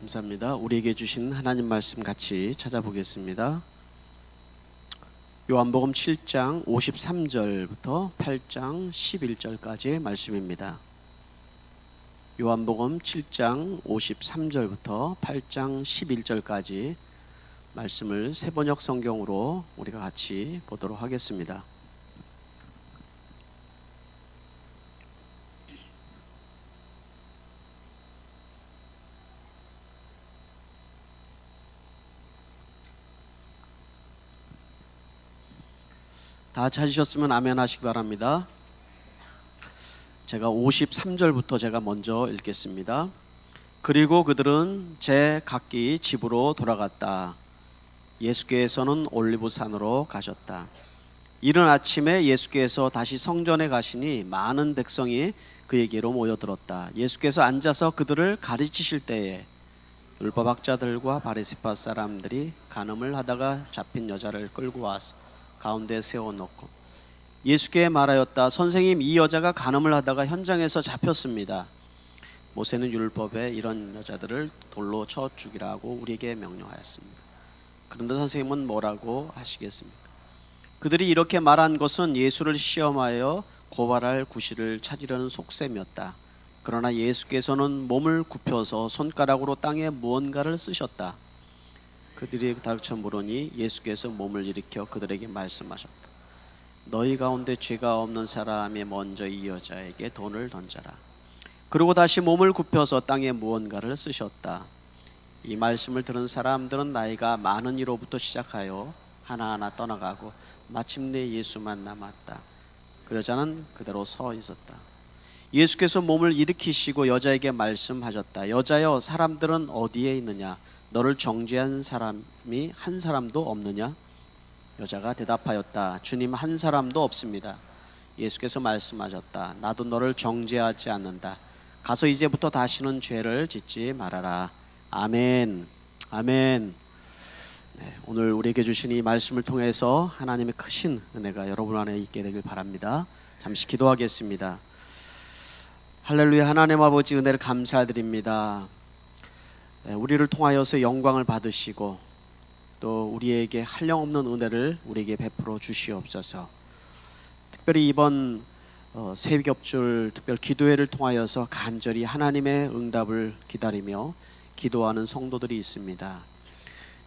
감사합니다. 우리에게 주신 하나님 말씀 같이 찾아보겠습니다. 요한복음 7장 53절부터 8장 11절까지의 말씀입니다. 요한복음 7장 53절부터 8장 11절까지 말씀을 새번역 성경으로 우리가 같이 보도록 하겠습니다. 다 찾으셨으면 아멘 하시기 바랍니다. 제가 53절부터 제가 먼저 읽겠습니다. 그리고 그들은 제 각기 집으로 돌아갔다. 예수께서는 올리브산으로 가셨다. 이른 아침에 예수께서 다시 성전에 가시니 많은 백성이 그에게로 모여들었다. 예수께서 앉아서 그들을 가르치실 때에 율법학자들과 바리새파 사람들이 간음을 하다가 잡힌 여자를 끌고 와서 가운데 세워놓고 예수께 말하였다. 선생님, 이 여자가 간음을 하다가 현장에서 잡혔습니다. 모세는 율법에 이런 여자들을 돌로 쳐 죽이라고 우리에게 명령하였습니다. 그런데 선생님은 뭐라고 하시겠습니까? 그들이 이렇게 말한 것은 예수를 시험하여 고발할 구실을 찾으려는 속셈이었다. 그러나 예수께서는 몸을 굽혀서 손가락으로 땅에 무언가를 쓰셨다. 그들이 다르쳐 물으니 예수께서 몸을 일으켜 그들에게 말씀하셨다. 너희 가운데 죄가 없는 사람이 먼저 이 여자에게 돈을 던져라. 그리고 다시 몸을 굽혀서 땅에 무언가를 쓰셨다. 이 말씀을 들은 사람들은 나이가 많은 이로부터 시작하여 하나하나 떠나가고 마침내 예수만 남았다. 그 여자는 그대로 서 있었다. 예수께서 몸을 일으키시고 여자에게 말씀하셨다. 여자여, 사람들은 어디에 있느냐? 너를 정죄한 사람이 한 사람도 없느냐? 여자가 대답하였다. 주님, 한 사람도 없습니다. 예수께서 말씀하셨다. 나도 너를 정죄하지 않는다. 가서 이제부터 다시는 죄를 짓지 말아라. 아멘. 아멘. 네, 오늘 우리에게 주신 이 말씀을 통해서 하나님의 크신 은혜가 여러분 안에 있게 되길 바랍니다. 잠시 기도하겠습니다. 할렐루야. 하나님 아버지, 은혜를 감사드립니다. 우리를 통하여서 영광을 받으시고 또 우리에게 한량없는 은혜를 우리에게 베풀어 주시옵소서. 특별히 이번 새벽줄 특별 기도회를 통하여서 간절히 하나님의 응답을 기다리며 기도하는 성도들이 있습니다.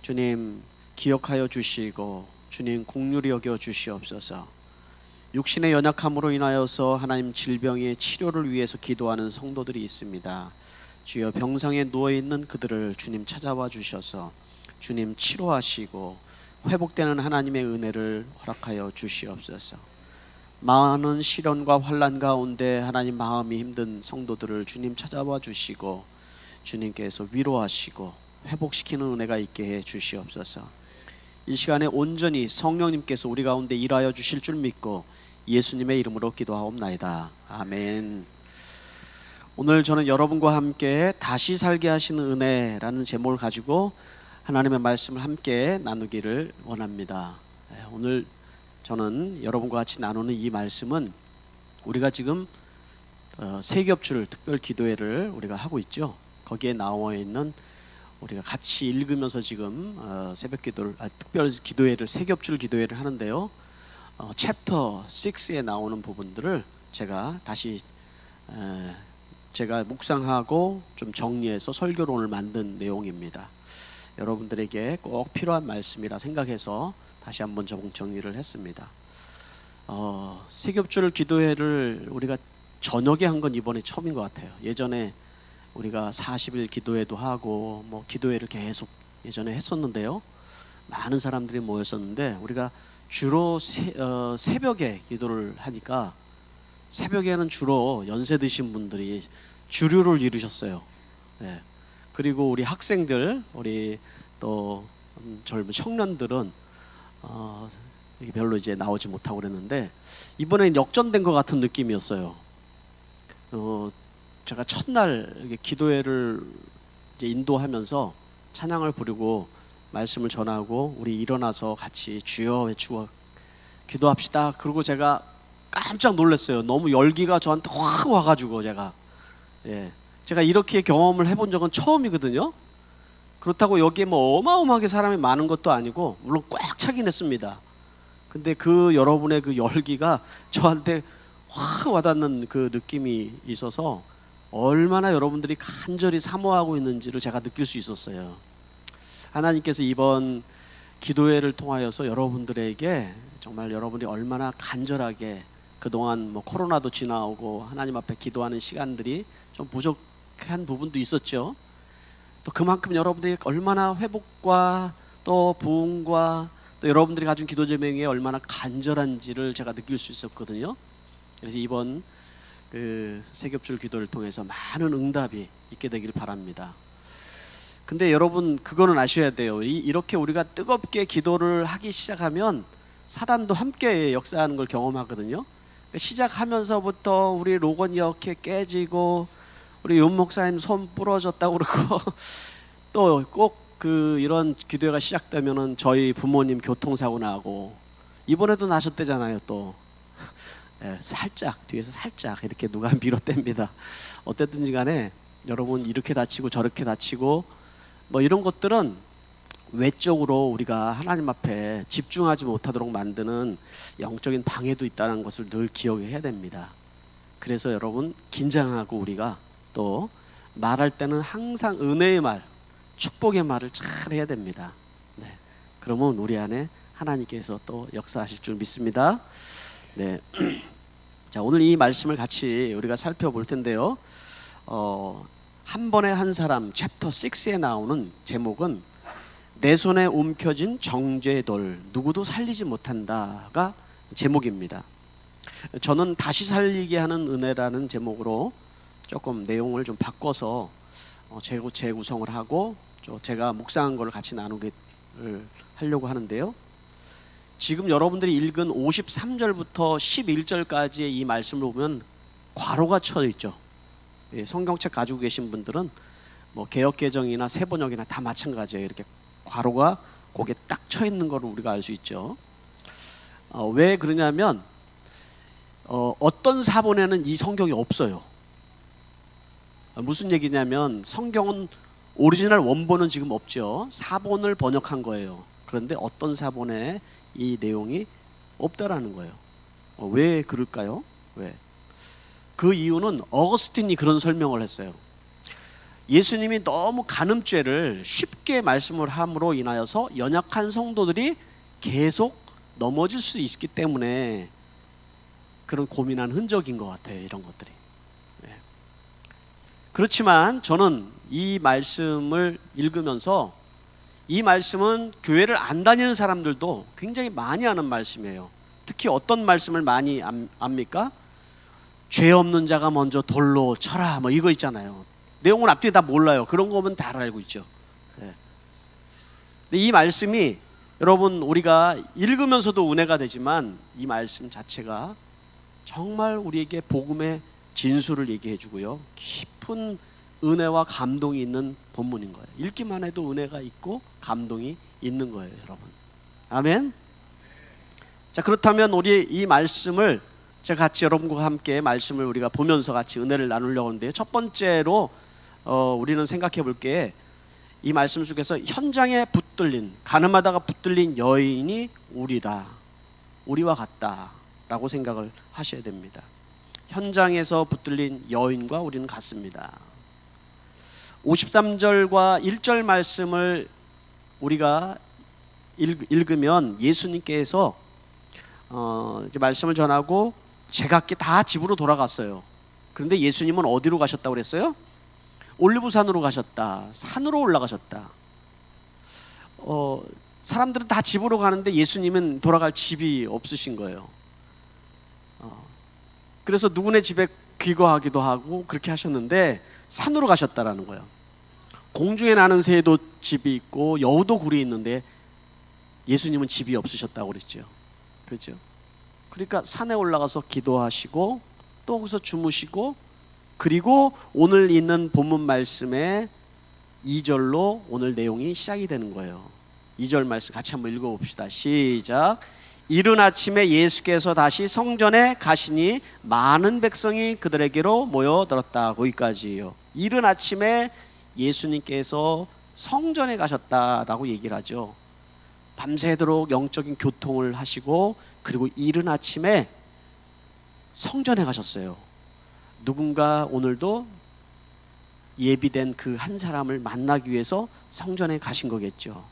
주님, 기억하여 주시고 주님, 긍휼히 여겨 주시옵소서. 육신의 연약함으로 인하여서 하나님 질병의 치료를 위해서 기도하는 성도들이 있습니다. 주여, 병상에 누워있는 그들을 주님 찾아와 주셔서 주님 치료하시고 회복되는 하나님의 은혜를 허락하여 주시옵소서. 많은 시련과 환난 가운데 하나님 마음이 힘든 성도들을 주님 찾아와 주시고 주님께서 위로하시고 회복시키는 은혜가 있게 해 주시옵소서. 이 시간에 온전히 성령님께서 우리 가운데 일하여 주실 줄 믿고 예수님의 이름으로 기도하옵나이다. 아멘. 오늘 저는 여러분과 함께 다시 살게 하시는 은혜라는 제목을 가지고 하나님의 말씀을 함께 나누기를 원합니다. 오늘 저는 여러분과 같이 나누는 이 말씀은 우리가 지금 세겹줄 특별 기도회를 우리가 하고 있죠. 거기에 나와 있는 우리가 같이 읽으면서 지금 새벽 기도를 특별 기도회를 세겹줄 기도회를 하는데요. 챕터 6에 나오는 부분들을 제가 다시 제가 묵상하고 좀 정리해서 설교론을 만든 내용입니다. 여러분들에게 꼭 필요한 말씀이라 생각해서 다시 한번 정리를 했습니다. 세겹줄 기도회를 우리가 저녁에 한 건 이번에 처음인 것 같아요. 예전에 우리가 40일 기도회도 하고 뭐 기도회를 계속 예전에 했었는데요. 많은 사람들이 모였었는데 우리가 주로 새벽에 기도를 하니까 새벽에는 주로 연세 드신 분들이 주류를 이루셨어요. 네. 그리고 우리 학생들, 우리 또 젊은 청년들은 별로 이제 나오지 못하고 그랬는데 이번엔 역전된 것 같은 느낌이었어요. 제가 첫날 기도회를 이제 인도하면서 찬양을 부르고 말씀을 전하고 우리 일어나서 같이 주여 외치고 기도합시다. 그리고 제가 깜짝 놀랐어요. 너무 열기가 저한테 확 와가지고 제가 이렇게 경험을 해본 적은 처음이거든요. 그렇다고 여기에 뭐 어마어마하게 사람이 많은 것도 아니고 물론 꽉 차긴 했습니다. 근데 그 여러분의 그 열기가 저한테 확 와닿는 그 느낌이 있어서 얼마나 여러분들이 간절히 사모하고 있는지를 제가 느낄 수 있었어요. 하나님께서 이번 기도회를 통하여서 여러분들에게 정말 여러분이 얼마나 간절하게 그동안 뭐 코로나도 지나오고 하나님 앞에 기도하는 시간들이 좀 부족한 부분도 있었죠. 또 그만큼 여러분들이 얼마나 회복과 또 부흥과 또 여러분들이 가진 기도 제명이 얼마나 간절한지를 제가 느낄 수 있었거든요. 그래서 이번 그 세겹줄 기도를 통해서 많은 응답이 있게 되길 바랍니다. 근데 여러분 그거는 아셔야 돼요. 이렇게 우리가 뜨겁게 기도를 하기 시작하면 사단도 함께 역사하는 걸 경험하거든요. 시작하면서부터 우리 로건이 이렇게 깨지고 우리 윤 목사님 손 부러졌다고 그러고 또 꼭 그 이런 기도회가 시작되면은 저희 부모님 교통사고 나고 이번에도 나셨대잖아요. 또 살짝 뒤에서 살짝 이렇게 누가 밀어댑니다. 어쨌든지 간에 여러분 이렇게 다치고 저렇게 다치고 뭐 이런 것들은 외적으로 우리가 하나님 앞에 집중하지 못하도록 만드는 영적인 방해도 있다는 것을 늘 기억해야 됩니다. 그래서 여러분 긴장하고 우리가 또 말할 때는 항상 은혜의 말, 축복의 말을 잘 해야 됩니다. 네. 그러면 우리 안에 하나님께서 또 역사하실 줄 믿습니다. 네. 자, 오늘 이 말씀을 같이 우리가 살펴볼 텐데요. 한 번에 한 사람 챕터 6에 나오는 제목은 내 손에 움켜진 정죄돌 누구도 살리지 못한다가 제목입니다. 저는 다시 살리게 하는 은혜라는 제목으로 조금 내용을 좀 바꿔서 재구성을 하고 제가 묵상한 걸 같이 나누게 하려고 하는데요. 지금 여러분들이 읽은 53절부터 11절까지의 이 말씀을 보면 괄호가 쳐 있죠. 성경책 가지고 계신 분들은 뭐 개역개정이나 새번역이나 다 마찬가지예요. 이렇게 괄호가 거기에 딱 쳐 있는 걸 우리가 알 수 있죠. 왜 그러냐면 어떤 사본에는 이 성경이 없어요. 무슨 얘기냐면 성경은 오리지널 원본은 지금 없죠. 사본을 번역한 거예요. 그런데 어떤 사본에 이 내용이 없다라는 거예요. 왜 그럴까요? 왜? 그 이유는 어거스틴이 그런 설명을 했어요. 예수님이 너무 간음죄를 쉽게 말씀을 함으로 인하여서 연약한 성도들이 계속 넘어질 수 있기 때문에 그런 고민한 흔적인 것 같아요. 이런 것들이. 그렇지만 저는 이 말씀을 읽으면서 이 말씀은 교회를 안 다니는 사람들도 굉장히 많이 하는 말씀이에요. 특히 어떤 말씀을 많이 압니까? 죄 없는 자가 먼저 돌로 쳐라 뭐 이거 있잖아요. 내용은 앞뒤에 다 몰라요. 그런 거면 다 알고 있죠. 근데 이 말씀이 여러분 우리가 읽으면서도 은혜가 되지만 이 말씀 자체가 정말 우리에게 복음의 진수를 얘기해 주고요. 깊은 은혜와 감동이 있는 본문인 거예요. 읽기만 해도 은혜가 있고 감동이 있는 거예요, 여러분. 아멘. 자, 그렇다면 우리 이 말씀을 제가 같이 여러분과 함께 말씀을 우리가 보면서 같이 은혜를 나누려고 하는데요. 첫 번째로 우리는 생각해 볼 게 이 말씀 속에서 현장에 붙들린 가늠하다가 붙들린 여인이 우리다. 우리와 같다라고 생각을 하셔야 됩니다. 현장에서 붙들린 여인과 우리는 같습니다. 53절과 1절 말씀을 우리가 읽으면 예수님께서 이제 말씀을 전하고 제각기 다 집으로 돌아갔어요. 그런데 예수님은 어디로 가셨다고 그랬어요? 올리브산으로 가셨다. 산으로 올라가셨다. 사람들은 다 집으로 가는데 예수님은 돌아갈 집이 없으신 거예요. 그래서 누구네 집에 귀거하기도 하고 그렇게 하셨는데 산으로 가셨다라는 거예요. 공중에 나는 새도 집이 있고 여우도 굴이 있는데 예수님은 집이 없으셨다고 그랬죠. 그렇죠? 그러니까 산에 올라가서 기도하시고 또 거기서 주무시고 그리고 오늘 있는 본문 말씀의 2절로 오늘 내용이 시작이 되는 거예요. 2절 말씀 같이 한번 읽어봅시다. 시작. 이른 아침에 예수께서 다시 성전에 가시니 많은 백성이 그들에게로 모여들었다. 거기까지예요. 이른 아침에 예수님께서 성전에 가셨다라고 얘기를 하죠. 밤새도록 영적인 교통을 하시고 그리고 이른 아침에 성전에 가셨어요. 누군가 오늘도 예비된 그 한 사람을 만나기 위해서 성전에 가신 거겠죠.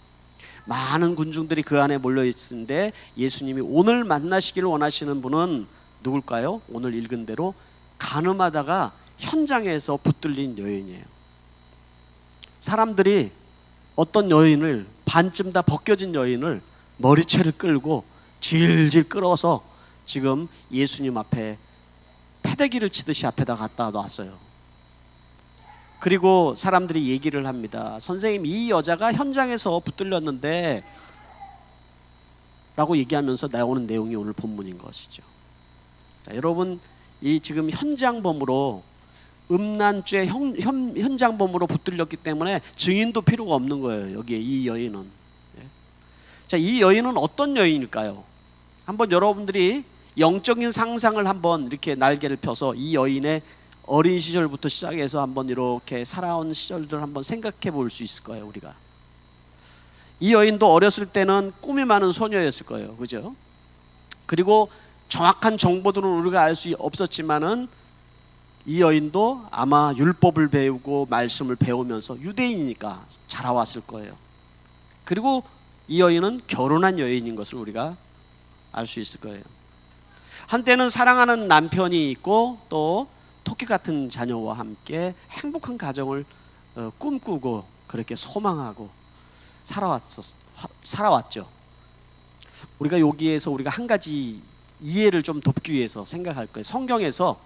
많은 군중들이 그 안에 몰려 있는데 예수님이 오늘 만나시기를 원하시는 분은 누굴까요? 오늘 읽은 대로 간음하다가 현장에서 붙들린 여인이에요. 사람들이 어떤 여인을, 반쯤 다 벗겨진 여인을 머리채를 끌고 질질 끌어서 지금 예수님 앞에 패대기를 치듯이 앞에다 갖다 놨어요. 그리고 사람들이 얘기를 합니다. 선생님, 이 여자가 현장에서 붙들렸는데 라고 얘기하면서 나오는 내용이 오늘 본문인 것이죠. 자, 여러분, 이 지금 현장범으로, 음란죄 현장범으로 붙들렸기 때문에 증인도 필요가 없는 거예요. 여기에 이 여인은. 자, 이 여인은 어떤 여인일까요? 한번 여러분들이 영적인 상상을 한번 이렇게 날개를 펴서 이 여인의 어린 시절부터 시작해서 한번 이렇게 살아온 시절들을 한번 생각해 볼 수 있을 거예요. 우리가 이 여인도 어렸을 때는 꿈이 많은 소녀였을 거예요. 그죠? 그리고 정확한 정보들은 우리가 알 수 없었지만은 이 여인도 아마 율법을 배우고 말씀을 배우면서 유대인이니까 자라왔을 거예요. 그리고 이 여인은 결혼한 여인인 것을 우리가 알 수 있을 거예요. 한때는 사랑하는 남편이 있고 또 토끼 같은 자녀와 함께 행복한 가정을 꿈꾸고 그렇게 소망하고 살아왔죠. 우리가 여기에서 우리가 한 가지 이해를 좀 돕기 위해서 생각할 거예요. 성경에서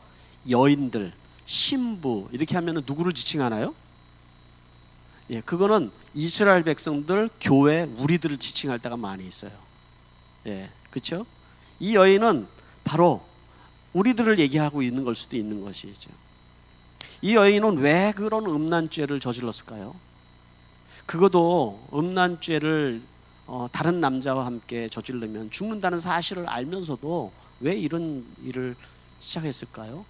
여인들, 신부 이렇게 하면 누구를 지칭하나요? 예, 그거는 이스라엘 백성들, 교회, 우리들을 지칭할 때가 많이 있어요. 예, 그렇죠? 이 여인은 바로 우리들을 얘기하고 있는 걸 수도 있는 것이죠. 이 여인은 왜 그런 음란죄를 저질렀을까요? 그것도 음란죄를 다른 남자와 함께 저지르면 죽는다는 사실을 알면서도 왜 이런 일을 시작했을까요?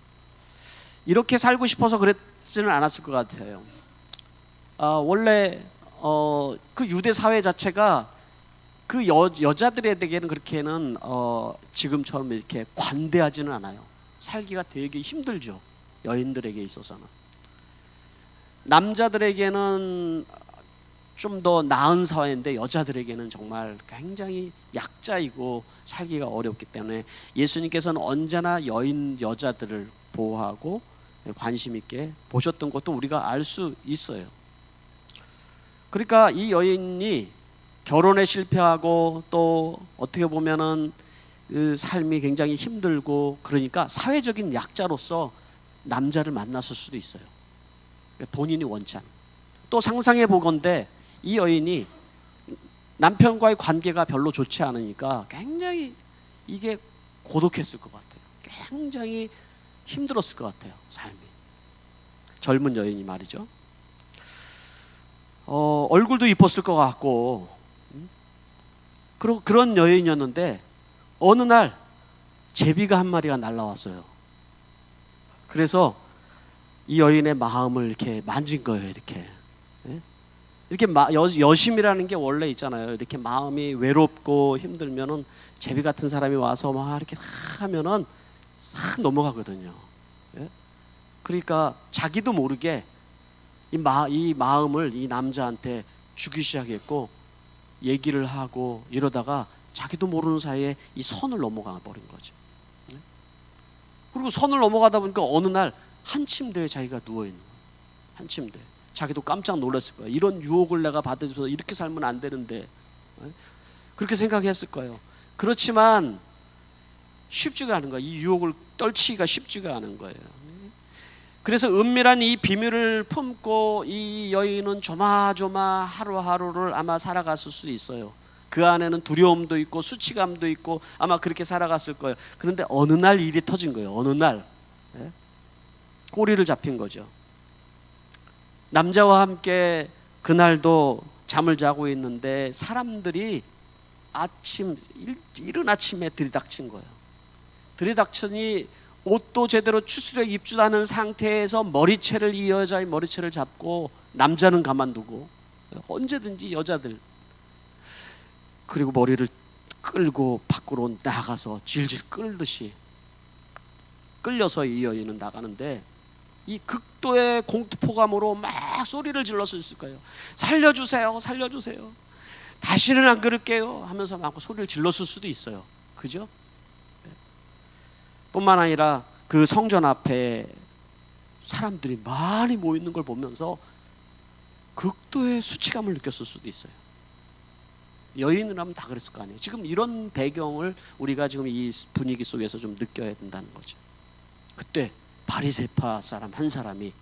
이렇게 살고 싶어서 그랬지는 않았을 것 같아요. 원래 그 유대 사회 자체가 그 여자들에게는 그렇게는 지금처럼 이렇게 관대하지는 않아요. 살기가 되게 힘들죠. 여인들에게 있어서는. 남자들에게는 좀 더 나은 사회인데 여자들에게는 정말 굉장히 약자이고 살기가 어렵기 때문에 예수님께서는 언제나 여자들을 보호하고 관심 있게 보셨던 것도 우리가 알 수 있어요. 그러니까 이 여인이 결혼에 실패하고 또 어떻게 보면은 그 삶이 굉장히 힘들고 그러니까 사회적인 약자로서 남자를 만났을 수도 있어요. 본인이 원치 않은. 또 상상해 보건대 이 여인이 남편과의 관계가 별로 좋지 않으니까 굉장히 이게 고독했을 것 같아요. 굉장히 힘들었을 것 같아요. 삶이. 젊은 여인이 말이죠. 얼굴도 이뻤을 것 같고 그런 여인이었는데 어느 날 제비가 한 마리가 날라왔어요. 그래서 이 여인의 마음을 이렇게 만진 거예요. 이렇게 여심이라는 게 원래 있잖아요. 이렇게 마음이 외롭고 힘들면은 제비 같은 사람이 와서 막 이렇게 하면은 싹 넘어가거든요. 그러니까 자기도 모르게 이 마음을 이 남자한테 주기 시작했고 얘기를 하고 이러다가 자기도 모르는 사이에 이 선을 넘어가 버린 거죠. 그리고 선을 넘어가다 보니까 어느 날 한 침대에 자기가 누워있는 거예요. 한 침대. 자기도 깜짝 놀랐을 거예요. 이런 유혹을 내가 받아줘서 이렇게 살면 안 되는데 그렇게 생각했을 거예요. 그렇지만 쉽지가 않은 거예요. 이 유혹을 떨치기가 쉽지가 않은 거예요. 그래서 은밀한 이 비밀을 품고 이 여인은 조마조마 하루하루를 아마 살아갔을 수도 있어요. 그 안에는 두려움도 있고 수치감도 있고 아마 그렇게 살아갔을 거예요. 그런데 어느 날 일이 터진 거예요. 어느 날 꼬리를 잡힌 거죠. 남자와 함께 그날도 잠을 자고 있는데 사람들이 이른 아침에 들이닥친 거예요. 들이닥치니 옷도 제대로 추스려 입지도 않은 상태에서 이 여자의 머리채를 잡고 남자는 가만두고 언제든지 여자들. 그리고 머리를 끌고 밖으로 나가서 질질 끌듯이 끌려서 이 여인은 나가는데, 이 극도의 공포감으로 막 소리를 질렀을 거예요. 살려주세요, 살려주세요, 다시는 안 그럴게요 하면서 막 소리를 질렀을 수도 있어요. 그죠? 뿐만 아니라 그 성전 앞에 사람들이 많이 모이는 걸 보면서 극도의 수치감을 느꼈을 수도 있어요. 여인이라면 다 그랬을 거 아니에요. 지금 이런 배경을 우리가 지금 이 분위기 속에서 좀 느껴야 된다는 거죠. 그때 바리새파 사람 한 사람이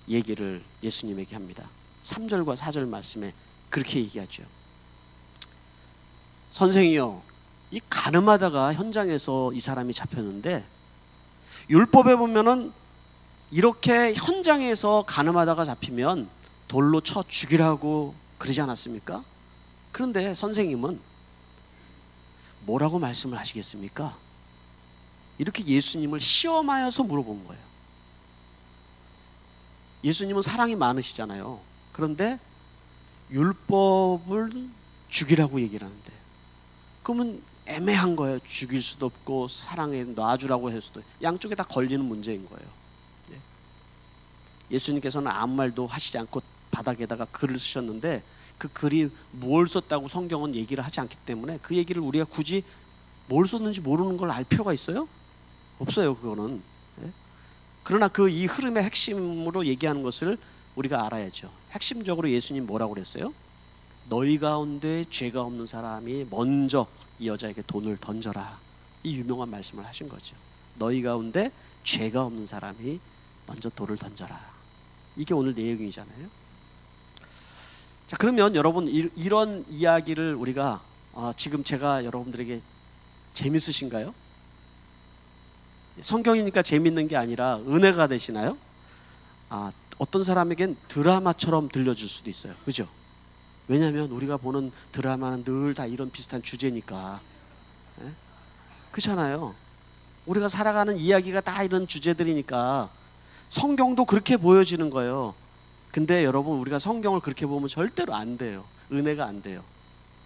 얘기를 예수님에게 합니다. 3절과 4절 말씀에 그렇게 얘기하죠. 선생이요, 이 가늠하다가 현장에서 이 사람이 잡혔는데, 율법에 보면은 이렇게 현장에서 가늠하다가 잡히면 돌로 쳐 죽이라고 그러지 않았습니까? 그런데 선생님은 뭐라고 말씀을 하시겠습니까? 이렇게 예수님을 시험하여서 물어본 거예요. 예수님은 사랑이 많으시잖아요. 그런데 율법을 죽이라고 얘기를 하는데, 그러면 애매한 거예요. 죽일 수도 없고 사랑에 놔주라고 할 수도, 양쪽에 다 걸리는 문제인 거예요. 예수님께서는 아무 말도 하시지 않고 바닥에다가 글을 쓰셨는데, 그 글이 뭘 썼다고 성경은 얘기를 하지 않기 때문에 그 얘기를 우리가 굳이 뭘 썼는지 모르는 걸 알 필요가 있어요? 없어요, 그거는. 그러나 그 이 흐름의 핵심으로 얘기하는 것을 우리가 알아야죠. 핵심적으로 예수님 뭐라고 그랬어요? 너희 가운데 죄가 없는 사람이 먼저 이 여자에게 돈을 던져라. 이 유명한 말씀을 하신 거죠. 너희 가운데 죄가 없는 사람이 먼저 돌을 던져라. 이게 오늘 내용이잖아요. 자, 그러면 여러분, 이런 이야기를 우리가 지금 제가 여러분들에게 재밌으신가요? 성경이니까 재밌는 게 아니라 은혜가 되시나요? 어떤 사람에겐 드라마처럼 들려줄 수도 있어요. 그죠? 왜냐하면 우리가 보는 드라마는 늘 다 이런 비슷한 주제니까. 그렇잖아요. 우리가 살아가는 이야기가 다 이런 주제들이니까 성경도 그렇게 보여지는 거예요. 근데 여러분, 우리가 성경을 그렇게 보면 절대로 안 돼요. 은혜가 안 돼요.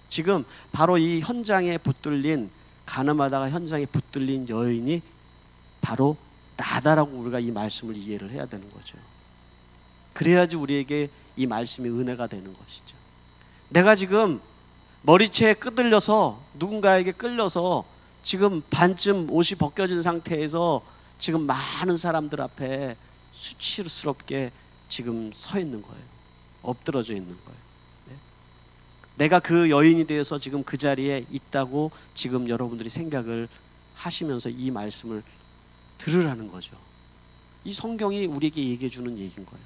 지금 바로 이 현장에 붙들린, 가늠하다가 현장에 붙들린 여인이 바로 나다라고 우리가 이 말씀을 이해를 해야 되는 거죠. 그래야지 우리에게 이 말씀이 은혜가 되는 것이죠. 내가 지금 머리채에 끄들려서 누군가에게 끌려서 지금 반쯤 옷이 벗겨진 상태에서 지금 많은 사람들 앞에 수치스럽게 지금 서 있는 거예요. 엎드러져 있는 거예요. 내가 그 여인이 되어서 지금 그 자리에 있다고 지금 여러분들이 생각을 하시면서 이 말씀을 들으라는 거죠. 이 성경이 우리에게 얘기해 주는 얘기인 거예요.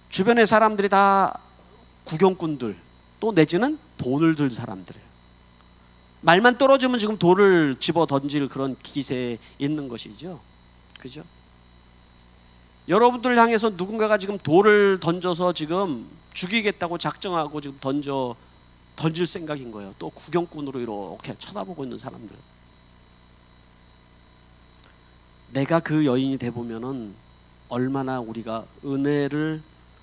주변의 사람들이 다 구경꾼들, 또 내지는 돈을 들 사람들이에요. 말만 떨어지면 지금 돌을 집어 던질 그런 기세에 있는 것이죠. 그죠? 여러분들 향해서 누군가가 지금 돌을 던져서 지금 죽이겠다고 작정하고 지금 던질 생각인 거예요. 또 구경꾼으로 이렇게 쳐다보고 있는 사람들. 내가 그 여인이 돼 보면은 얼마나 우리가 은혜를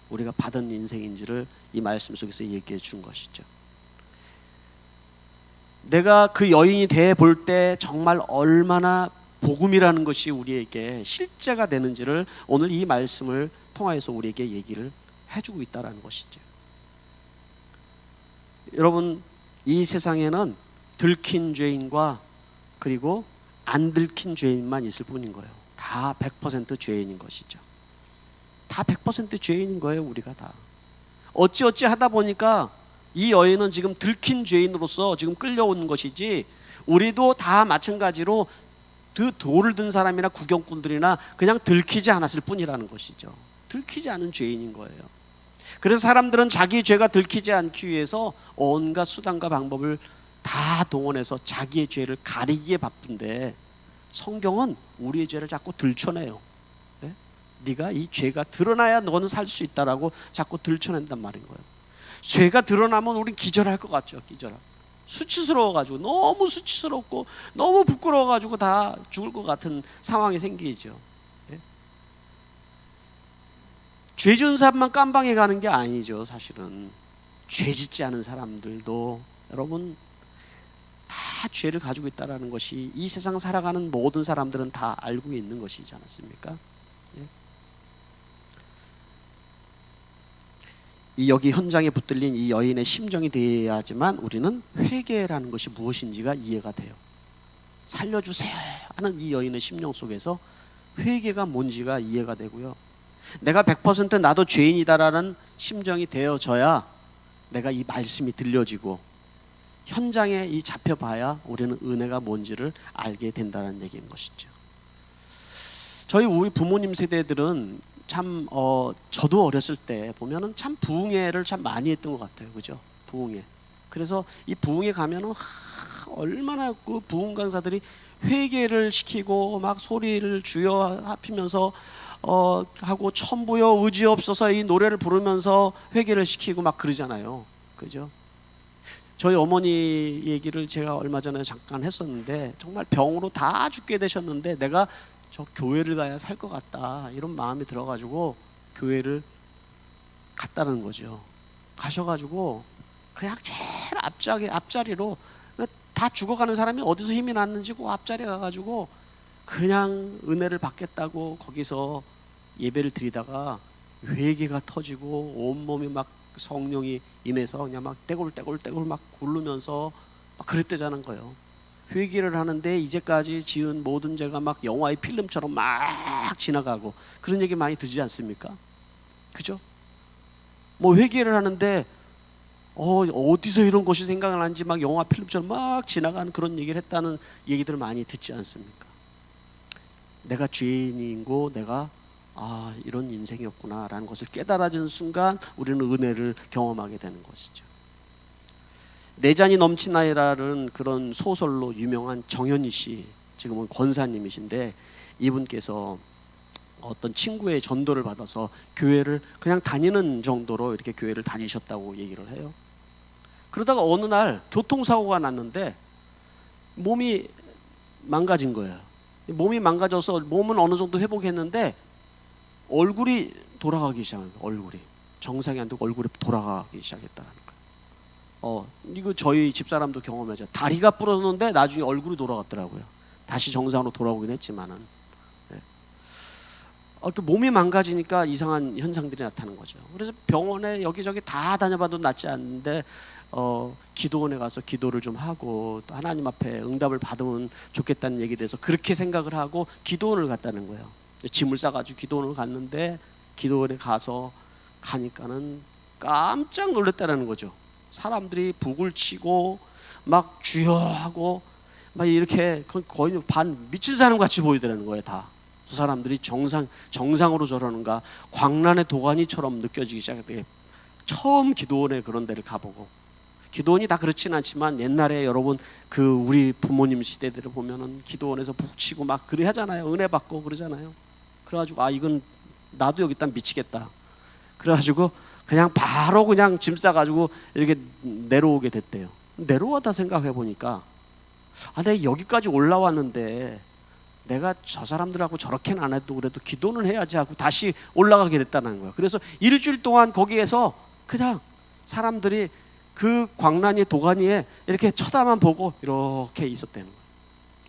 우리가 받은 인생인지를 이 말씀 속에서 얘기해 준 것이죠. 내가 그 여인이 돼 볼 때 정말 얼마나 복음이라는 것이 우리에게 실제가 되는지를 오늘 이 말씀을 통하여서 우리에게 얘기를 해주고 있다는 것이죠. 여러분, 이 세상에는 들킨 죄인과 그리고 안 들킨 죄인만 있을 뿐인 거예요. 다 100% 죄인인 것이죠. 다 100% 죄인인 거예요. 우리가 다 어찌어찌 하다 보니까 이 여인은 지금 들킨 죄인으로서 지금 끌려온 것이지, 우리도 다 마찬가지로 그 돌을 든 사람이나 구경꾼들이나 그냥 들키지 않았을 뿐이라는 것이죠. 들키지 않은 죄인인 거예요. 그래서 사람들은 자기 죄가 들키지 않기 위해서 온갖 수단과 방법을 다 동원해서 자기의 죄를 가리기에 바쁜데, 성경은 우리의 죄를 자꾸 들춰내요. 네? 네가 이 죄가 드러나야 너는 살 수 있다라고 자꾸 들춰낸단 말인 거예요. 죄가 드러나면 우린 기절할 것 같죠. 기절하고 수치스러워가지고, 너무 수치스럽고 너무 부끄러워가지고 다 죽을 것 같은 상황이 생기죠. 네? 죄 지은 사람만 깜방에 가는 게 아니죠. 사실은 죄 짓지 않은 사람들도 여러분 다 죄를 가지고 있다는 것이 이 세상 살아가는 모든 사람들은 다 알고 있는 것이지 않습니까? 이 여기 현장에 붙들린 이 여인의 심정이 되어야지만 우리는 회개라는 것이 무엇인지가 이해가 돼요. 살려주세요 하는 이 여인의 심령 속에서 회개가 뭔지가 이해가 되고요. 내가 100% 나도 죄인이다라는 심정이 되어져야 내가 이 말씀이 들려지고 현장에 이 잡혀봐야 우리는 은혜가 뭔지를 알게 된다는 얘기인 것이죠. 우리 부모님 세대들은 참 저도 어렸을 때 보면은 참 부흥회를 참 많이 했던 것 같아요, 그죠? 부흥회. 그래서 이 부흥회 가면은 얼마나 그 부흥 강사들이 회개를 시키고 막 소리를 주여 합히면서 하고 천부여 의지없어서 이 노래를 부르면서 회개를 시키고 막 그러잖아요, 그죠? 저희 어머니 얘기를 제가 얼마 전에 잠깐 했었는데 정말 병으로 다 죽게 되셨는데 내가 저 교회를 가야 살 것 같다 이런 마음이 들어가지고 교회를 갔다는 거죠. 가셔가지고 그냥 제일 앞자리로 다 죽어가는 사람이 어디서 힘이 났는지 그 앞자리에 가가지고 그냥 은혜를 받겠다고 거기서 예배를 드리다가 회개가 터지고 온몸이 막 성령이 임해서 그냥 막 떼굴떼굴 막 굴르면서 막 그랬대자는 거예요. 회개를 하는데 이제까지 지은 모든 죄가 막 영화의 필름처럼 막 지나가고 그런 얘기 많이 듣지 않습니까? 그죠? 뭐 회개를 하는데 어디서 이런 것이 생각나는지 막 영화 필름처럼 막 지나가는 그런 얘기를 했다는 얘기들을 많이 듣지 않습니까? 내가 죄인이고 내가 이런 인생이었구나 라는 것을 깨달아지는 순간 우리는 은혜를 경험하게 되는 것이죠. 내 잔이 넘치나이라는 그런 소설로 유명한 정현희 씨, 지금은 권사님이신데 이분께서 어떤 친구의 전도를 받아서 교회를 그냥 다니는 정도로 이렇게 교회를 다니셨다고 얘기를 해요. 그러다가 어느 날 교통사고가 났는데 몸이 망가진 거예요. 몸이 망가져서 몸은 어느 정도 회복했는데 얼굴이 돌아가기 시작한 거예요. 얼굴이 정상이 안 되고 얼굴이 돌아가기 시작했다는 거예요. 이거 저희 집사람도 경험하죠. 다리가 부러졌는데 나중에 얼굴이 돌아갔더라고요. 다시 정상으로 돌아오긴 했지만은 몸이 망가지니까 이상한 현상들이 나타나는 거죠. 그래서 병원에 여기저기 다 다녀봐도 낫지 않는데 기도원에 가서 기도를 좀 하고 또 하나님 앞에 응답을 받으면 좋겠다는 얘기에 대해서 그렇게 생각을 하고 기도원을 갔다는 거예요. 짐을 싸가지고 기도원을 갔는데 기도원에 가니까는 깜짝 놀랐다는 거죠. 사람들이 북을 치고 막 주여 하고 막 이렇게 거의 반 미친 사람 같이 보이더라는 거예요. 다 그 사람들이 정상으로 저러는가 광란의 도가니처럼 느껴지기 시작했대요. 처음 기도원에 그런 데를 가보고, 기도원이 다 그렇진 않지만 옛날에 여러분 우리 부모님 시대들을 보면은 기도원에서 북치고 막 그래 하잖아요. 은혜 받고 그러잖아요. 그래가지고 이건 나도 여기 있다 미치겠다. 그래가지고 그냥 바로 그냥 짐 싸가지고 이렇게 내려오게 됐대요. 내려와다 생각해 보니까 내가 여기까지 올라왔는데 내가 저 사람들하고 저렇게는 안 해도 그래도 기도는 해야지 하고 다시 올라가게 됐다는 거야. 그래서 일주일 동안 거기에서 그냥 사람들이 그 광란의 도가니에 이렇게 쳐다만 보고 이렇게 있었다는 거야.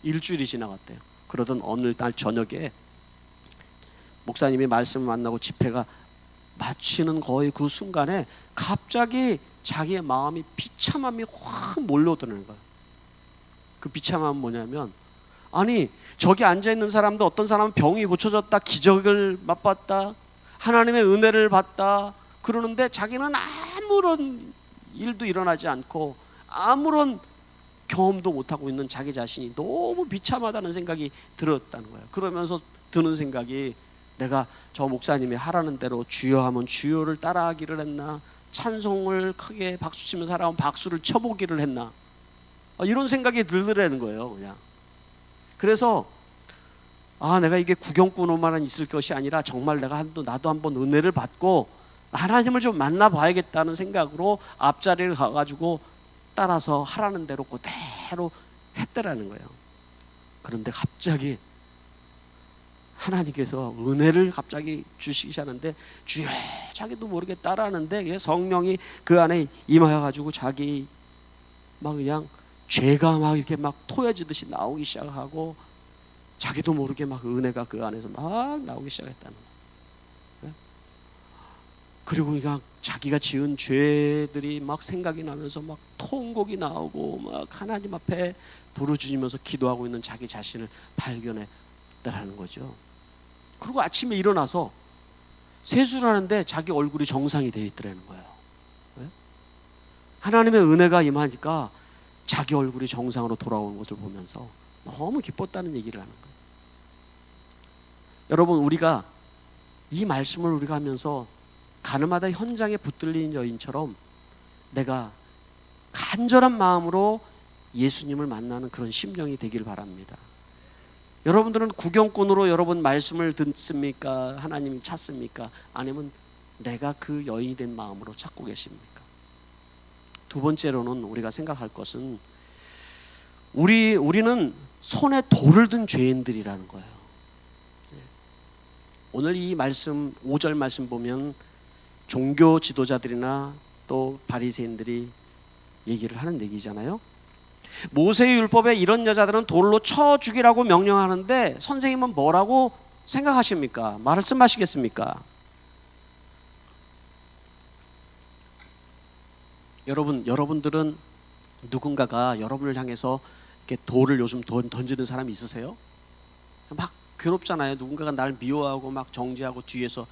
일주일이 지나갔대요. 그러던 어느 날 저녁에 목사님이 말씀을 만나고 집회가 마치는 거의 그 순간에 갑자기 자기의 마음이 비참함이 확 몰려오더라는 거야. 그 비참함은 뭐냐면 저기 앉아있는 사람도 어떤 사람은 병이 고쳐졌다, 기적을 맛봤다, 하나님의 은혜를 받다 그러는데 자기는 아무런 일도 일어나지 않고 아무런 경험도 못하고 있는 자기 자신이 너무 비참하다는 생각이 들었다는 거예요. 그러면서 드는 생각이 내가 저 목사님이 하라는 대로 주여 하면 주여를 따라하기를 했나, 찬송을 크게 박수치면서 하라면 박수를 쳐보기를 했나, 이런 생각이 들더라는 거예요. 그냥 그래서 내가 이게 구경꾼으로만 있을 것이 아니라 정말 나도 한번 은혜를 받고 하나님을 좀 만나봐야겠다는 생각으로 앞자리를 가가지고 따라서 하라는 대로 그대로 했더라는 거예요. 그런데 갑자기 하나님께서 은혜를 갑자기 주시기 시작하는데 주여 자기도 모르게 따라하는데 성령이 그 안에 임하여 가지고 자기 막 그냥 죄가 막 이렇게 막 토해지듯이 나오기 시작하고 자기도 모르게 막 은혜가 그 안에서 막 나오기 시작했다는 거예요. 그리고 그냥 자기가 지은 죄들이 막 생각이 나면서 막 통곡이 나오고 막 하나님 앞에 부르짖으면서 기도하고 있는 자기 자신을 발견했다라는 거죠. 그리고 아침에 일어나서 세수를 하는데 자기 얼굴이 정상이 되어 있더라는 거예요. 하나님의 은혜가 임하니까 자기 얼굴이 정상으로 돌아오는 것을 보면서 너무 기뻤다는 얘기를 하는 거예요. 여러분, 우리가 이 말씀을 우리가 하면서 가늠하다 현장에 붙들린 여인처럼 내가 간절한 마음으로 예수님을 만나는 그런 심령이 되길 바랍니다. 여러분들은 구경꾼으로 여러분 말씀을 듣습니까? 하나님 찾습니까? 아니면 내가 그 여인이 된 마음으로 찾고 계십니까? 두 번째로는 우리가 생각할 것은 우리는 손에 돌을 든 죄인들이라는 거예요. 오늘 이 말씀 5절 말씀 보면 종교 지도자들이나 또 바리새인들이 얘기를 하는 얘기잖아요. 모세의 율법에 이런 여자들은 돌로 쳐 죽이라고 명령하는데 선생님은 뭐라고 생각하십니까? 말씀하시겠습니까? 여러분들은 누군가가 여러분을 향해서 이렇게 돌을 요즘 던지는 사람이 있으세요? 막 괴롭잖아요. 누군가가 날 미워하고 막 정죄하고 뒤에서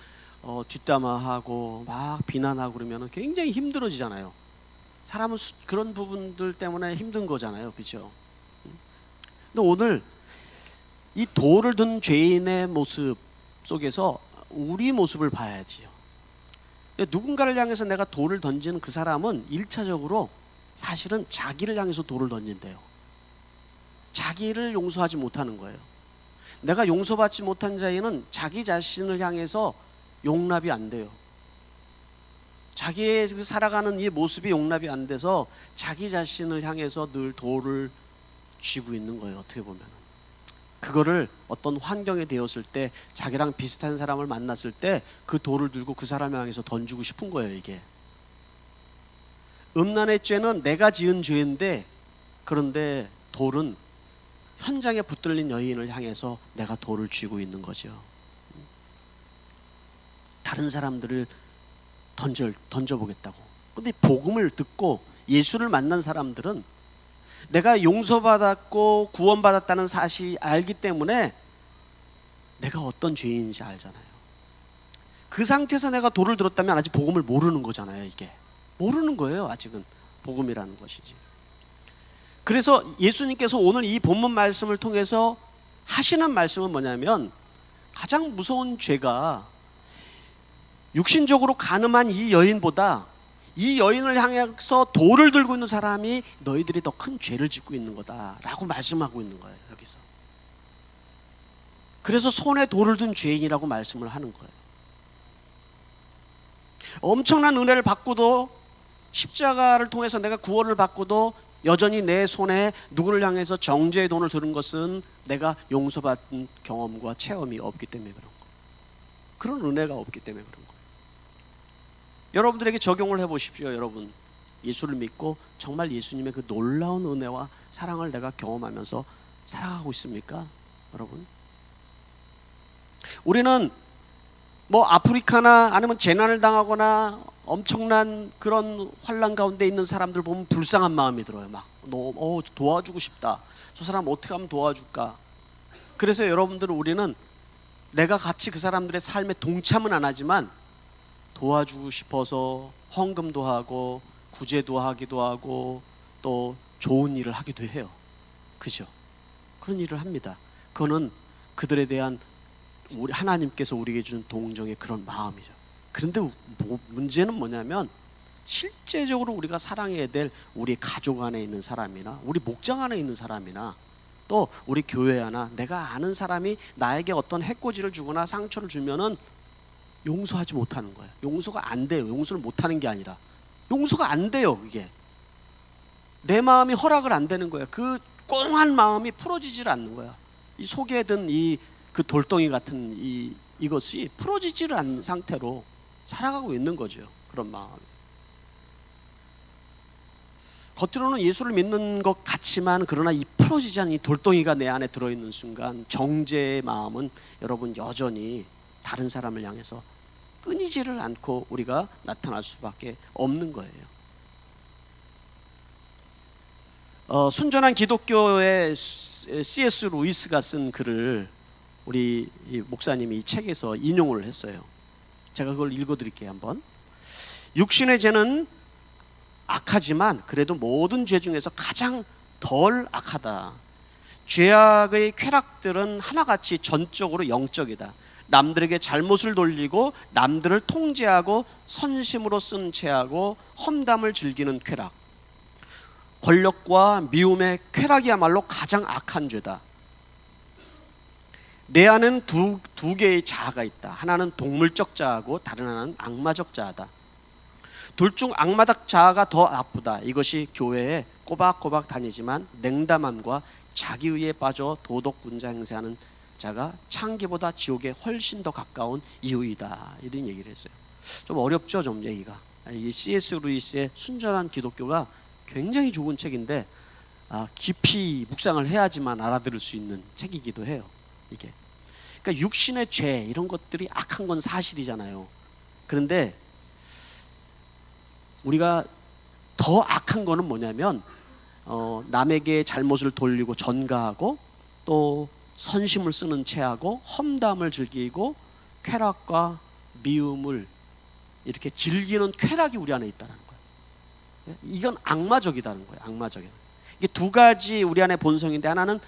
뒷담화하고 막 비난하고 그러면 굉장히 힘들어지잖아요. 사람은 그런 부분들 때문에 힘든 거잖아요. 그렇죠? 근데 오늘 이 돌을 든 죄인의 모습 속에서 우리 모습을 봐야지요. 누군가를 향해서 내가 돌을 던지는 그 사람은 1차적으로 사실은 자기를 향해서 돌을 던진대요. 자기를 용서하지 못하는 거예요. 내가 용서받지 못한 자에는 자기 자신을 향해서 용납이 안 돼요. 자기의 그 살아가는 이 모습이 용납이 안 돼서 자기 자신을 향해서 늘 돌을 쥐고 있는 거예요. 어떻게 보면 그거를 어떤 환경에 되었을 때 자기랑 비슷한 사람을 만났을 때 그 돌을 들고 그 사람을 향해서 던지고 싶은 거예요. 이게 음란의 죄는 내가 지은 죄인데, 그런데 돌은 현장에 붙들린 여인을 향해서 내가 돌을 쥐고 있는 거죠. 다른 사람들을 던져보겠다고. 근데 복음을 듣고 예수를 만난 사람들은 내가 용서받았고 구원받았다는 사실을 알기 때문에 내가 어떤 죄인인지 알잖아요. 그 상태에서 내가 돌을 들었다면 아직 복음을 모르는 거잖아요. 이게 모르는 거예요. 아직은 복음이라는 것이지. 그래서 예수님께서 오늘 이 본문 말씀을 통해서 하시는 말씀은 뭐냐면, 가장 무서운 죄가 육신적으로 가늠한 이 여인보다 이 여인을 향해서 돌을 들고 있는 사람이 너희들이 더 큰 죄를 짓고 있는 거다라고 말씀하고 있는 거예요. 여기서. 그래서 손에 돌을 든 죄인이라고 말씀을 하는 거예요. 엄청난 은혜를 받고도, 십자가를 통해서 내가 구원을 받고도 여전히 내 손에 누구를 향해서 정죄의 돈을 들은 것은 내가 용서받은 경험과 체험이 없기 때문에 그런 거예요. 그런 은혜가 없기 때문에 그런 거예요. 여러분들에게 적용을 해보십시오. 여러분, 예수를 믿고 정말 예수님의 그 놀라운 은혜와 사랑을 내가 경험하면서 살아가고 있습니까? 여러분, 우리는 뭐 아프리카나 아니면 재난을 당하거나 엄청난 그런 환난 가운데 있는 사람들 보면 불쌍한 마음이 들어요. 막 도와주고 싶다. 저 사람 어떻게 하면 도와줄까? 그래서 여러분들, 우리는 내가 같이 그 사람들의 삶에 동참은 안 하지만 도와주고 싶어서 헌금도 하고 구제도 하기도 하고 또 좋은 일을 하기도 해요. 그죠? 그런 일을 합니다. 그거는 그들에 대한 우리 하나님께서 우리에게 준 동정의 그런 마음이죠. 그런데 문제는 뭐냐면, 실제적으로 우리가 사랑해야 될 우리 가족 안에 있는 사람이나 우리 목장 안에 있는 사람이나 또 우리 교회 하나 내가 아는 사람이 나에게 어떤 해코지를 주거나 상처를 주면은 용서하지 못하는 거예요. 용서가 안 돼요. 용서를 못하는 게 아니라 용서가 안 돼요. 이게 내 마음이 허락을 안 되는 거예요. 그 꽁한 마음이 풀어지질 않는 거야. 이 속에 든 이 그 돌덩이 같은 이것이 풀어지지를 않은 상태로 살아가고 있는 거죠. 그런 마음. 겉으로는 예수를 믿는 것 같지만 그러나 이 풀어지지 않은 이 돌덩이가 내 안에 들어있는 순간 정죄의 마음은 여러분 여전히 다른 사람을 향해서 끊이지를 않고 우리가 나타날 수밖에 없는 거예요. 순전한 기독교의 C.S. 루이스가 쓴 글을 우리 목사님이 이 책에서 인용을 했어요. 제가 그걸 읽어드릴게요. 한번. 육신의 죄는 악하지만 그래도 모든 죄 중에서 가장 덜 악하다. 죄악의 쾌락들은 하나같이 전적으로 영적이다. 남들에게 잘못을 돌리고 남들을 통제하고 선심으로 쓴 채하고 험담을 즐기는 쾌락, 권력과 미움의 쾌락이야말로 가장 악한 죄다. 내 안은 두 개의 자아가 있다. 하나는 동물적 자아고 다른 하나는 악마적 자아다. 둘 중 악마적 자아가 더 나쁘다. 이것이 교회에 꼬박꼬박 다니지만 냉담함과 자기의에 빠져 도덕군자 행세하는 자가 창기보다 지옥에 훨씬 더 가까운 이유이다. 이런 얘기를 했어요. 좀 어렵죠, 좀 얘기가. 이 C.S. 루이스의 순전한 기독교가 굉장히 좋은 책인데 깊이 묵상을 해야지만 알아들을 수 있는 책이기도 해요. 이게. 그러니까 육신의 죄 이런 것들이 악한 건 사실이잖아요. 그런데 우리가 더 악한 거는 뭐냐면 남에게 잘못을 돌리고 전가하고 또 선심을 쓰는 채하고 험담을 즐기고 쾌락과 미움을 이렇게 즐기는 쾌락이 우리 안에 있다는 거예요. 이건 악마적이다는 거예요. 악마적인. 이게 두 가지 우리 안에 본성인데 하나는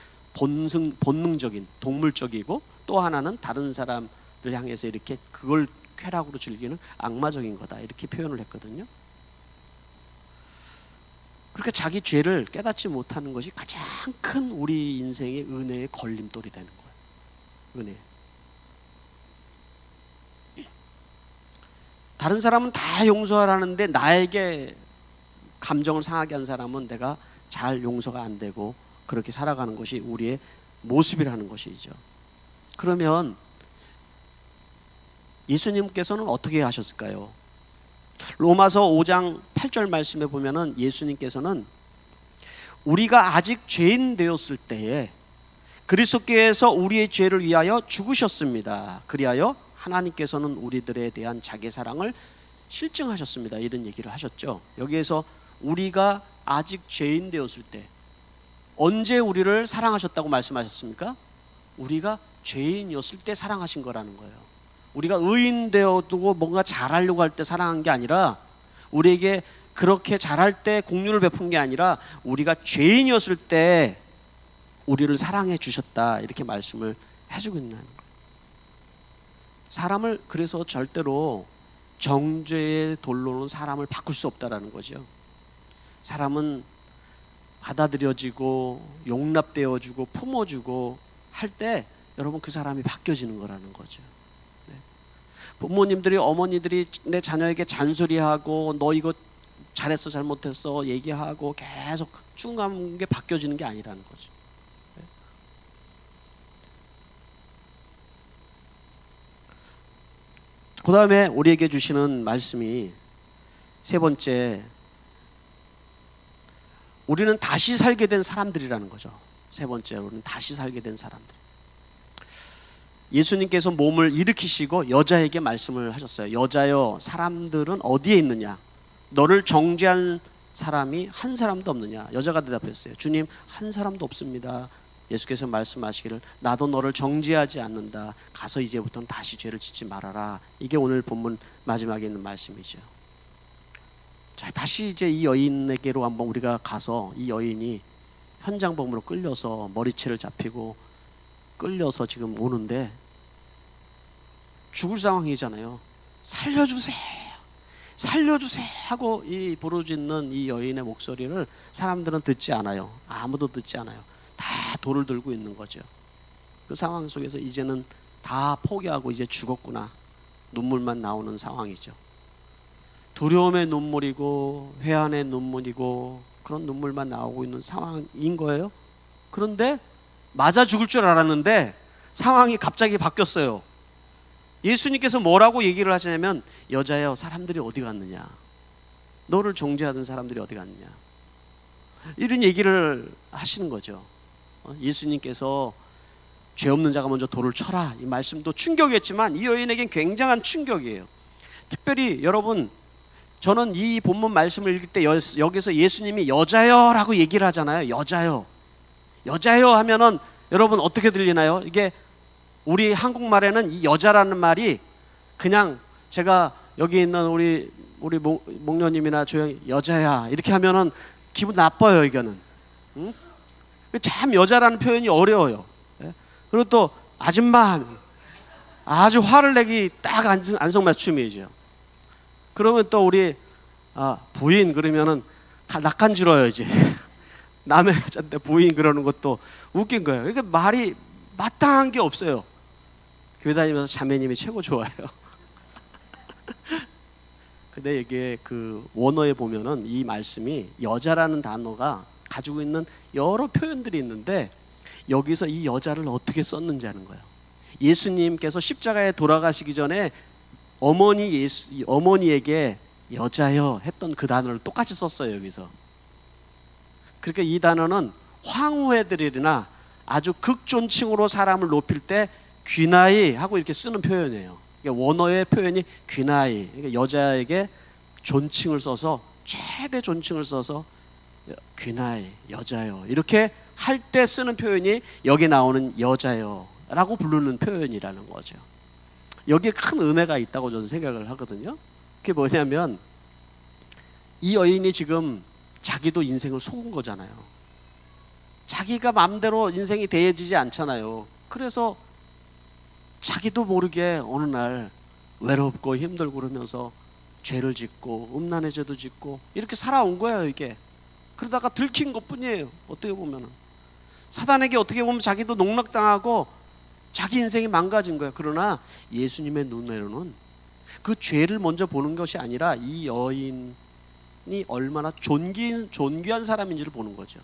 본능적인 동물적이고 또 하나는 다른 사람들 향해서 이렇게 그걸 쾌락으로 즐기는 악마적인 거다. 이렇게 표현을 했거든요. 그러니까 자기 죄를 깨닫지 못하는 것이 가장 큰 우리 인생의 은혜의 걸림돌이 되는 거예요. 은혜. 다른 사람은 다 용서하라는데 나에게 감정을 상하게 한 사람은 내가 잘 용서가 안 되고 그렇게 살아가는 것이 우리의 모습이라는 것이죠. 그러면 예수님께서는 어떻게 하셨을까요? 로마서 5장 8절 말씀에 보면은 예수님께서는 우리가 아직 죄인 되었을 때에 그리스도께서 우리의 죄를 위하여 죽으셨습니다. 그리하여 하나님께서는 우리들에 대한 자기 사랑을 실증하셨습니다. 이런 얘기를 하셨죠. 여기에서 우리가 아직 죄인 되었을 때 언제 우리를 사랑하셨다고 말씀하셨습니까? 우리가 죄인이었을 때 사랑하신 거라는 거예요. 우리가 의인 되어두고 뭔가 잘하려고 할 때 사랑한 게 아니라 우리에게 그렇게 잘할 때 긍휼을 베푼 게 아니라 우리가 죄인이었을 때 우리를 사랑해 주셨다. 이렇게 말씀을 해주고 있는 거예요. 사람을 그래서 절대로 정죄의 돌로는 사람을 바꿀 수 없다라는 거죠. 사람은 받아들여지고 용납되어지고 품어주고 할 때 여러분 그 사람이 바뀌어지는 거라는 거죠. 네. 부모님들이 어머니들이 내 자녀에게 잔소리하고 너 이거 잘했어 잘못했어 얘기하고 계속 충고하는 게 바뀌어지는 게 아니라는 거죠. 네. 그 다음에 우리에게 주시는 말씀이 세 번째, 우리는 다시 살게 된 사람들이라는 거죠. 세 번째로는 다시 살게 된 사람들. 예수님께서 몸을 일으키시고 여자에게 말씀을 하셨어요. 여자여, 사람들은 어디에 있느냐? 너를 정죄한 사람이 한 사람도 없느냐? 여자가 대답했어요. 주님, 한 사람도 없습니다. 예수께서 말씀하시기를 나도 너를 정죄하지 않는다. 가서 이제부터는 다시 죄를 짓지 말아라. 이게 오늘 본문 마지막에 있는 말씀이죠. 자, 다시 이제 이 여인에게로 한번 우리가 가서 이 여인이 현장범으로 끌려서 머리채를 잡히고 끌려서 지금 오는데 죽을 상황이잖아요. 살려주세요, 살려주세요 하고 이 부르짖는 이 여인의 목소리를 사람들은 듣지 않아요. 아무도 듣지 않아요. 다 돌을 들고 있는 거죠. 그 상황 속에서 이제는 다 포기하고 이제 죽었구나. 눈물만 나오는 상황이죠. 두려움의 눈물이고 회한의 눈물이고 그런 눈물만 나오고 있는 상황인 거예요. 그런데 맞아 죽을 줄 알았는데 상황이 갑자기 바뀌었어요. 예수님께서 뭐라고 얘기를 하시냐면, 여자여, 사람들이 어디 갔느냐? 너를 정죄하던 사람들이 어디 갔느냐? 이런 얘기를 하시는 거죠. 예수님께서 죄 없는 자가 먼저 돌을 쳐라, 이 말씀도 충격이었지만 이 여인에겐 굉장한 충격이에요. 특별히 여러분, 저는 이 본문 말씀을 읽을 때 여기서 예수님이 여자여 라고 얘기를 하잖아요. 여자여, 여자여 하면은 여러분 어떻게 들리나요? 이게 우리 한국말에는 이 여자라는 말이 그냥 제가 여기 있는 우리 목녀님이나 조용히 여자야 이렇게 하면은 기분 나빠요. 이거는 참 여자라는 표현이 어려워요. 그리고 또 아줌마 하면 아주 화를 내기 딱 안성맞춤이죠. 그러면 또 우리 부인 그러면은 낯간지러요 이제. 남의 여자인데 부인 그러는 것도 웃긴 거예요. 그러니까 말이 마땅한 게 없어요. 교회 다니면서 자매님이 최고 좋아요. 근데 이게 그 원어에 보면은 이 말씀이 여자라는 단어가 가지고 있는 여러 표현들이 있는데 여기서 이 여자를 어떻게 썼는지 하는 거예요. 예수님께서 십자가에 돌아가시기 전에 어머니에게 여자여 했던 그 단어를 똑같이 썼어요. 여기서. 그러니까 이 단어는 황후애들이나 아주 극존칭으로 사람을 높일 때 귀나이 하고 이렇게 쓰는 표현이에요. 그러니까 원어의 표현이 귀나이, 그러니까 여자에게 존칭을 써서 최대 존칭을 써서 귀나이, 여자여 이렇게 할 때 쓰는 표현이 여기 나오는 여자여라고 부르는 표현이라는 거죠. 여기에 큰 은혜가 있다고 저는 생각을 하거든요. 그게 뭐냐면 이 여인이 지금 자기도 인생을 속은 거잖아요. 자기가 마음대로 인생이 대해지지 않잖아요. 그래서 자기도 모르게 어느 날 외롭고 힘들고 그러면서 죄를 짓고 음란의 죄도 짓고 이렇게 살아온 거예요. 이게 그러다가 들킨 것뿐이에요. 어떻게 보면은 사단에게 어떻게 보면 자기도 농락당하고 자기 인생이 망가진 거예요. 그러나 예수님의 눈에는 그 죄를 먼저 보는 것이 아니라 이 여인이 얼마나 존귀한 사람인지를 보는 거죠.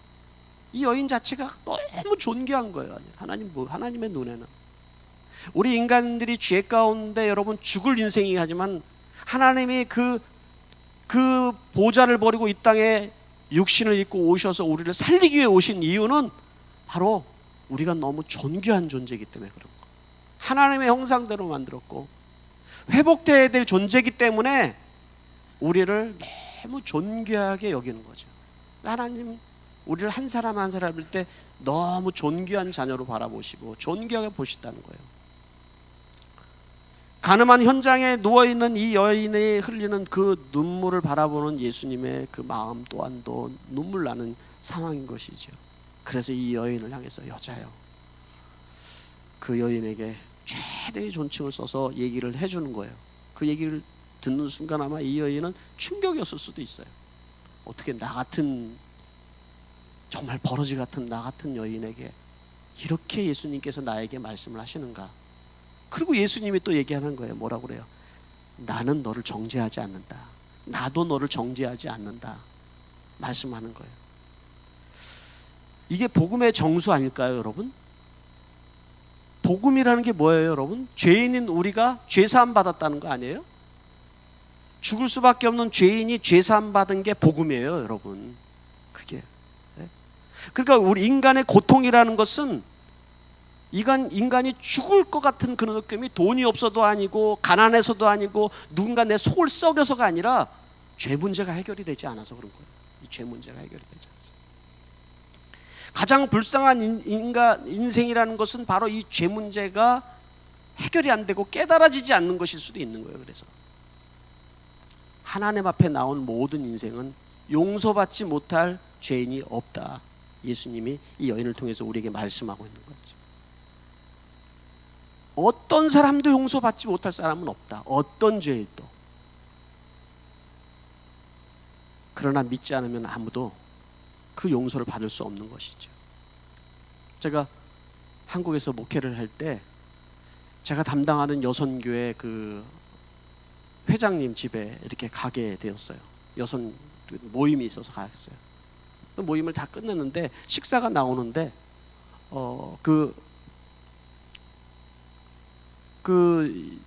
이 여인 자체가 너무 존귀한 거예요. 하나님의 눈에는. 우리 인간들이 죄 가운데 여러분 죽을 인생이 하지만 하나님이 그 보좌를 버리고 이 땅에 육신을 입고 오셔서 우리를 살리기 위해 오신 이유는 바로 우리가 너무 존귀한 존재이기 때문에 그런 거. 하나님의 형상대로 만들었고 회복되어야 될 존재이기 때문에 우리를 너무 존귀하게 여기는 거죠. 하나님 우리를 한 사람 한 사람일 때 너무 존귀한 자녀로 바라보시고 존귀하게 보시다는 거예요. 가늠한 현장에 누워있는 이 여인이 흘리는 그 눈물을 바라보는 예수님의 그 마음 또한도 눈물 나는 상황인 것이죠. 그래서 이 여인을 향해서 여자여, 그 여인에게 최대의 존칭을 써서 얘기를 해주는 거예요. 그 얘기를 듣는 순간 아마 이 여인은 충격이었을 수도 있어요. 어떻게 나 같은 정말 버러지 같은 나 같은 여인에게 이렇게 예수님께서 나에게 말씀을 하시는가. 그리고 예수님이 또 얘기하는 거예요. 뭐라고 그래요? 나는 너를 정죄하지 않는다. 나도 너를 정죄하지 않는다. 말씀하는 거예요. 이게 복음의 정수 아닐까요, 여러분? 복음이라는 게 뭐예요, 여러분? 죄인인 우리가 죄사함 받았다는 거 아니에요? 죽을 수밖에 없는 죄인이 죄사함 받은 게 복음이에요, 여러분. 그게. 그러니까 우리 인간의 고통이라는 것은 인간이 죽을 것 같은 그런 느낌이 돈이 없어도 아니고 가난해서도 아니고 누군가 내 속을 썩여서가 아니라 죄 문제가 해결이 되지 않아서 그런 거예요. 이 죄 문제가 해결이 되지 않아서. 가장 불쌍한 인생이라는 것은 바로 이 죄 문제가 해결이 안 되고 깨달아지지 않는 것일 수도 있는 거예요. 그래서 하나님 앞에 나온 모든 인생은 용서받지 못할 죄인이 없다. 예수님이 이 여인을 통해서 우리에게 말씀하고 있는 거죠. 어떤 사람도 용서받지 못할 사람은 없다. 어떤 죄도. 그러나 믿지 않으면 아무도 그 용서를 받을 수 없는 것이죠. 제가 한국에서 목회를 할 때 제가 담당하는 여선교회 그 회장님 집에 이렇게 가게 되었어요. 여선 모임이 있어서 갔어요. 그 모임을 다 끝냈는데 식사가 나오는데 그 그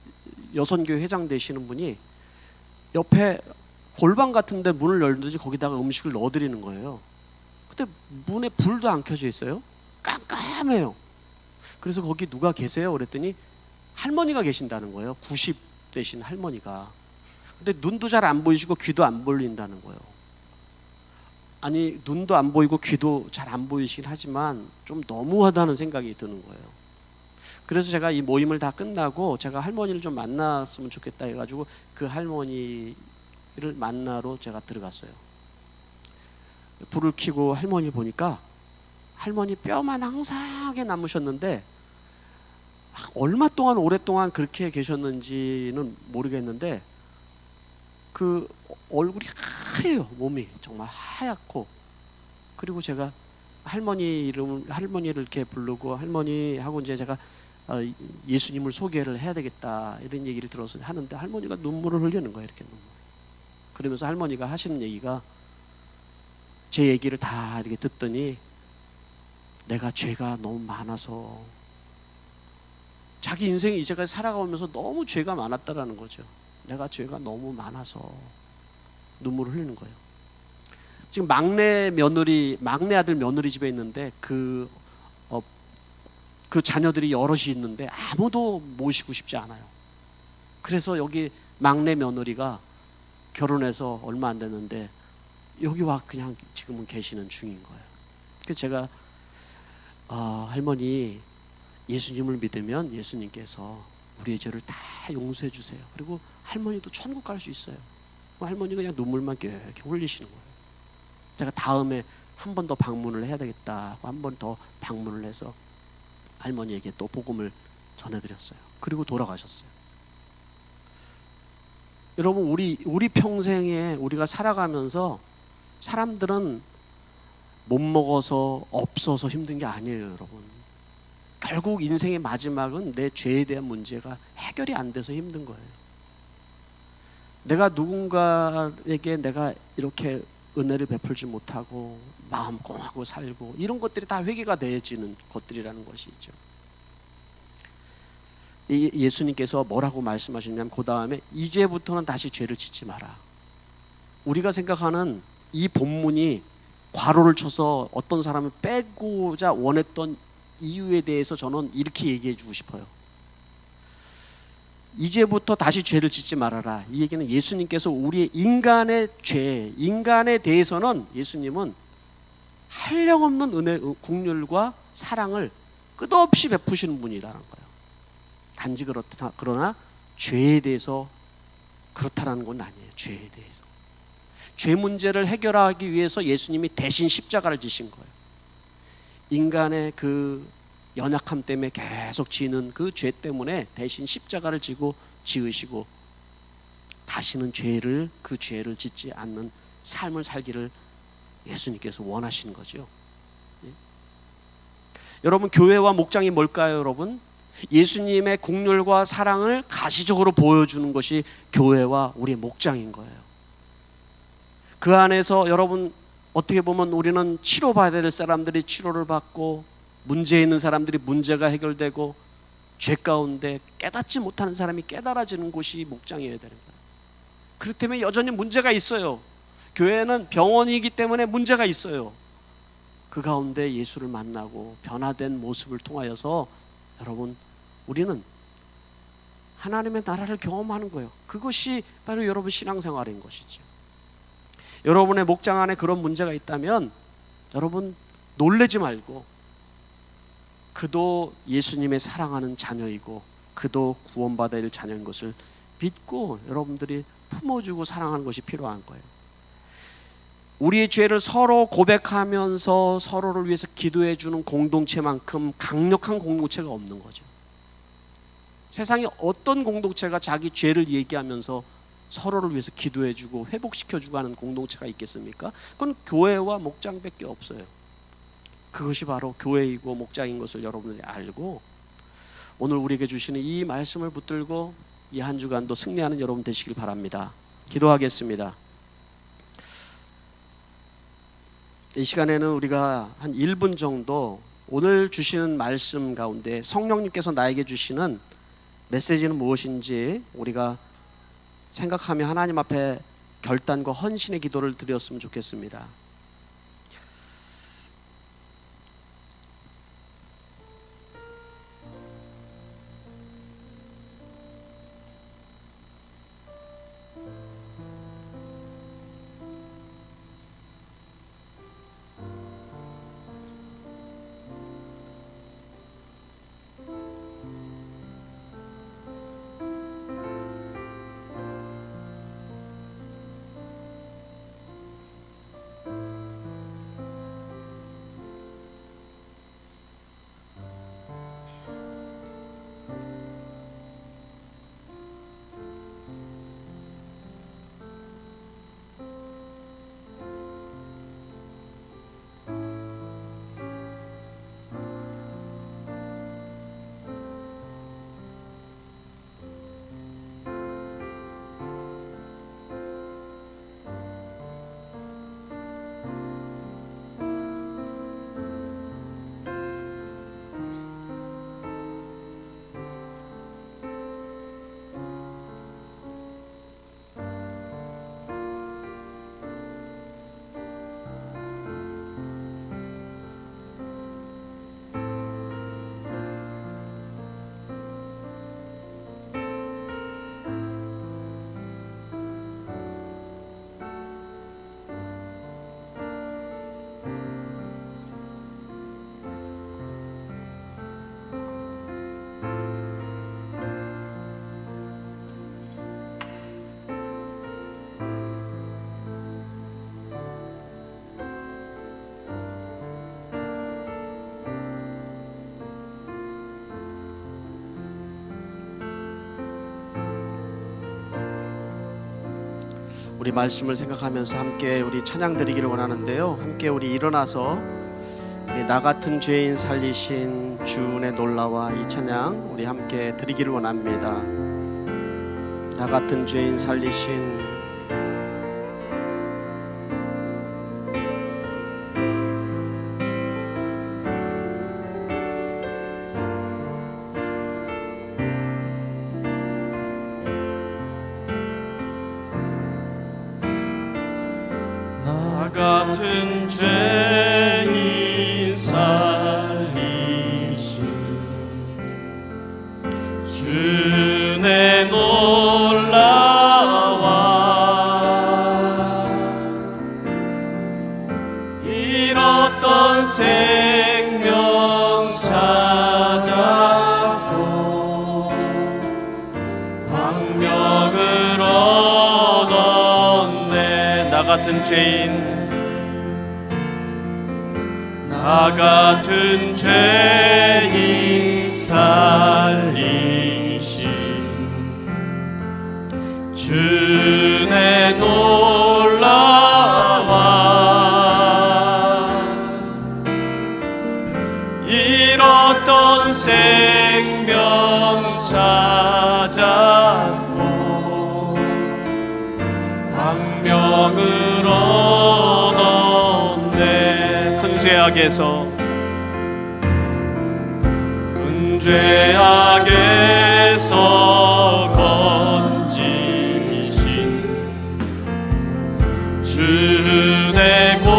여선교회 회장 되시는 분이 옆에 골방 같은데 문을 열든지 거기다가 음식을 넣어드리는 거예요. 근데 문에 불도 안 켜져 있어요. 깜깜해요. 그래서 거기 누가 계세요? 그랬더니 할머니가 계신다는 거예요. 90 되신 할머니가. 근데 눈도 잘 안 보이시고 귀도 안 보인다는 거예요. 아니, 눈도 안 보이고 귀도 잘 안 보이시긴 하지만 좀 너무하다는 생각이 드는 거예요. 그래서 제가 이 모임을 다 끝나고 제가 할머니를 좀 만났으면 좋겠다 해가지고 그 할머니를 만나러 제가 들어갔어요. 불을 켜고 할머니 보니까 할머니 뼈만 항상하게 남으셨는데 얼마 동안 오랫동안 그렇게 계셨는지는 모르겠는데 그 얼굴이 하얘요. 몸이 정말 하얗고. 그리고 제가 할머니를 이렇게 부르고 할머니 하고 이제 제가 예수님을 소개를 해야 되겠다 이런 얘기를 들어서 하는데 할머니가 눈물을 흘리는 거예요. 이렇게 눈물. 그러면서 할머니가 하시는 얘기가 제 얘기를 다 이렇게 듣더니 내가 죄가 너무 많아서 자기 인생이 이제까지 살아가면서 너무 죄가 많았다라는 거죠. 내가 죄가 너무 많아서 눈물을 흘리는 거예요. 지금 막내 아들 며느리 집에 있는데 그 자녀들이 여럿이 있는데 아무도 모시고 싶지 않아요. 그래서 여기 막내 며느리가 결혼해서 얼마 안 됐는데 여기 와 그냥 지금은 계시는 중인 거예요. 그래서 제가 할머니 예수님을 믿으면 예수님께서 우리의 죄를 다 용서해 주세요. 그리고 할머니도 천국 갈 수 있어요. 할머니가 그냥 눈물만 이렇게 흘리시는 거예요. 제가 다음에 한 번 더 방문을 해야 되겠다. 한 번 더 방문을 해서 할머니에게 또 복음을 전해드렸어요. 그리고 돌아가셨어요. 여러분 우리 평생에 우리가 살아가면서 사람들은 못 먹어서 없어서 힘든 게 아니에요, 여러분. 결국 인생의 마지막은 내 죄에 대한 문제가 해결이 안 돼서 힘든 거예요. 내가 누군가에게 내가 이렇게 은혜를 베풀지 못하고 마음 꽁하고 살고 이런 것들이 다 회개가 되어지는 것들이라는 것이죠. 예수님께서 뭐라고 말씀하시냐면 그 다음에 이제부터는 다시 죄를 짓지 마라. 우리가 생각하는 이 본문이 괄호를 쳐서 어떤 사람을 빼고자 원했던 이유에 대해서 저는 이렇게 얘기해 주고 싶어요. 이제부터 다시 죄를 짓지 말아라. 이 얘기는 예수님께서 우리의 인간의 죄, 인간에 대해서는 예수님은 한량없는 은혜, 긍휼과 사랑을 끝없이 베푸시는 분이라는 거예요. 단지 그러나 죄에 대해서 그렇다라는 건 아니에요. 죄에 대해서. 죄 문제를 해결하기 위해서 예수님이 대신 십자가를 지신 거예요. 인간의 그 연약함 때문에 계속 지는 그 죄 때문에 대신 십자가를 지으시고 다시는 그 죄를 짓지 않는 삶을 살기를 예수님께서 원하시는 거죠. 예? 여러분, 교회와 목장이 뭘까요, 여러분? 예수님의 긍휼과 사랑을 가시적으로 보여주는 것이 교회와 우리의 목장인 거예요. 그 안에서 여러분 어떻게 보면 우리는 치료받아야 될 사람들이 치료를 받고 문제 있는 사람들이 문제가 해결되고 죄 가운데 깨닫지 못하는 사람이 깨달아지는 곳이 목장이어야 되는 거예요. 그렇다면 여전히 문제가 있어요. 교회는 병원이기 때문에 문제가 있어요. 그 가운데 예수를 만나고 변화된 모습을 통하여서 여러분 우리는 하나님의 나라를 경험하는 거예요. 그것이 바로 여러분 신앙생활인 것이죠. 여러분의 목장 안에 그런 문제가 있다면 여러분 놀라지 말고 그도 예수님의 사랑하는 자녀이고 그도 구원받아야 할 자녀인 것을 믿고 여러분들이 품어주고 사랑하는 것이 필요한 거예요. 우리의 죄를 서로 고백하면서 서로를 위해서 기도해주는 공동체만큼 강력한 공동체가 없는 거죠. 세상에 어떤 공동체가 자기 죄를 얘기하면서 서로를 위해서 기도해주고 회복시켜주고 하는 공동체가 있겠습니까? 그건 교회와 목장밖에 없어요. 그것이 바로 교회이고 목장인 것을 여러분들이 알고 오늘 우리에게 주시는 이 말씀을 붙들고 이 한 주간도 승리하는 여러분 되시길 바랍니다. 기도하겠습니다. 이 시간에는 우리가 한 1분 정도 오늘 주시는 말씀 가운데 성령님께서 나에게 주시는 메시지는 무엇인지 우리가 생각하며 하나님 앞에 결단과 헌신의 기도를 드렸으면 좋겠습니다. 우리 말씀을 생각하면서 함께 우리 찬양 드리기를 원하는데요. 함께 우리 일어나서 우리 나 같은 죄인 살리신 주의 놀라와 이 찬양 우리 함께 드리기를 원합니다. 나 같은 죄인 살리신 나 같은 죄인 살리신 주의 놀라와 잃었던 생명 찾았고 광명을 얻었네. 나 같은 죄인 나 같은 죄인 살리신 주의 놀라와 잃었던 생명 찾았고 광명을 얻었네. 큰 죄악에서 건지신 주의 고마워.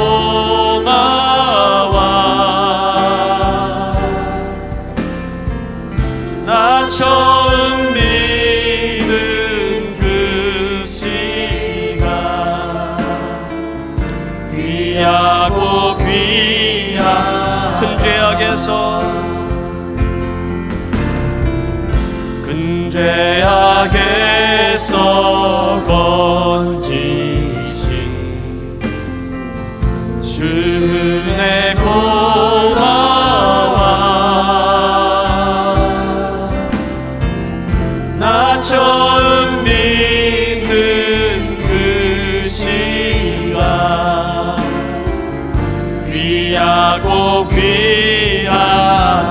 나 처음 믿은 그 시간 귀하고 귀한 큰 죄악에서 죄악에서 건지신 주의 고마워. 나 처음 믿는 그 시간 귀하고 귀한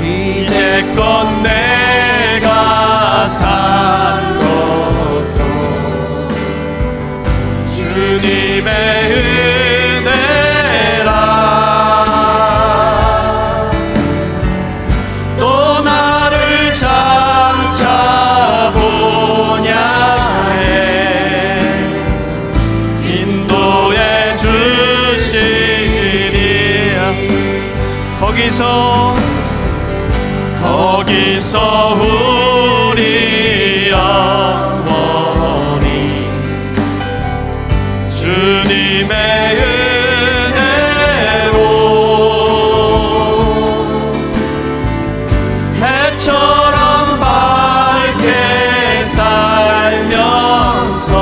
이제껏 내가 산 것도 주님의 은혜라. 또 나를 장차 본향에 인도해 주시리라. 거기서 우리 영원히 주님의 은혜로 해처럼 밝게 살면서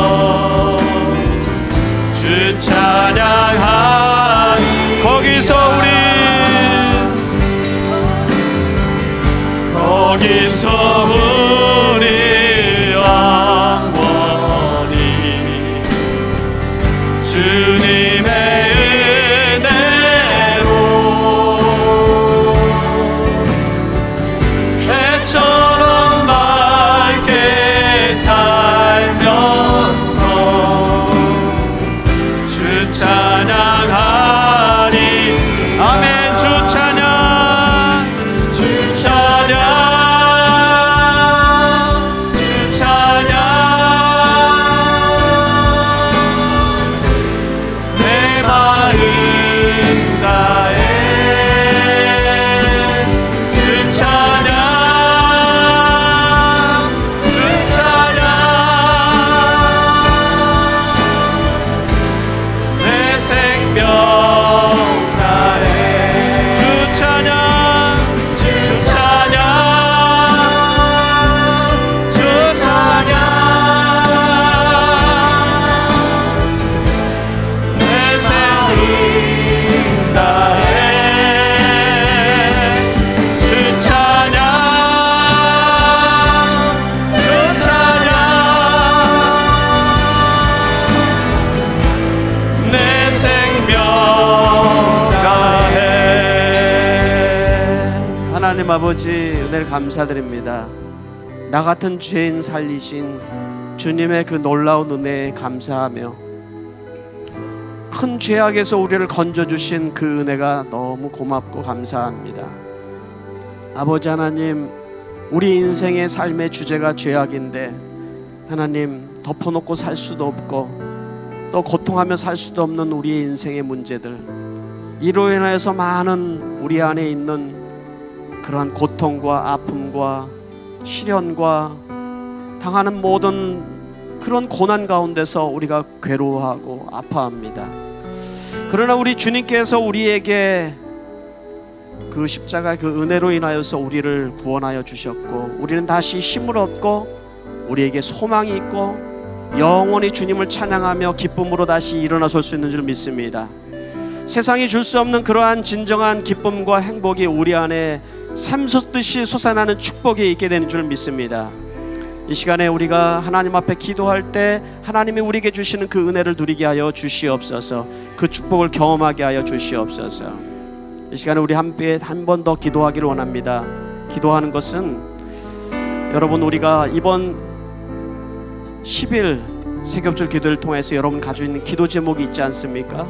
주 찬양하리. 거기서 우리 영원히 주님의 은혜로 해처럼 밝게 살면서 주 찬양하리. 아멘. 주 찬양, 주 찬양, 하나님 아버지, 은혜를 감사드립니다. 나 같은 죄인 살리신 주님의 그 놀라운 은혜에 감사하며 큰 죄악에서 우리를 건져주신 그 은혜가 너무 고맙고 감사합니다. 아버지 하나님, 우리 인생의 삶의 주제가 죄악인데 하나님, 덮어놓고 살 수도 없고 또 고통하며 살 수도 없는 우리의 인생의 문제들, 이로 인하여서 많은 우리 안에 있는 그러한 고통과 아픔과 시련과 당하는 모든 그런 고난 가운데서 우리가 괴로워하고 아파합니다. 그러나 우리 주님께서 우리에게 그 십자가의 그 은혜로 인하여서 우리를 구원하여 주셨고, 우리는 다시 힘을 얻고 우리에게 소망이 있고 영원히 주님을 찬양하며 기쁨으로 다시 일어나설 수 있는 줄 믿습니다. 세상이 줄 수 없는 그러한 진정한 기쁨과 행복이 우리 안에 샘솟듯이 솟아나는 축복이 있게 되는 줄 믿습니다. 이 시간에 우리가 하나님 앞에 기도할 때 하나님이 우리에게 주시는 그 은혜를 누리게 하여 주시옵소서. 그 축복을 경험하게 하여 주시옵소서. 이 시간에 우리 함께 한 번 더 기도하기를 원합니다. 기도하는 것은 여러분, 우리가 이번 10일 세겹줄 기도를 통해서 여러분 가지고 있는 기도 제목이 있지 않습니까?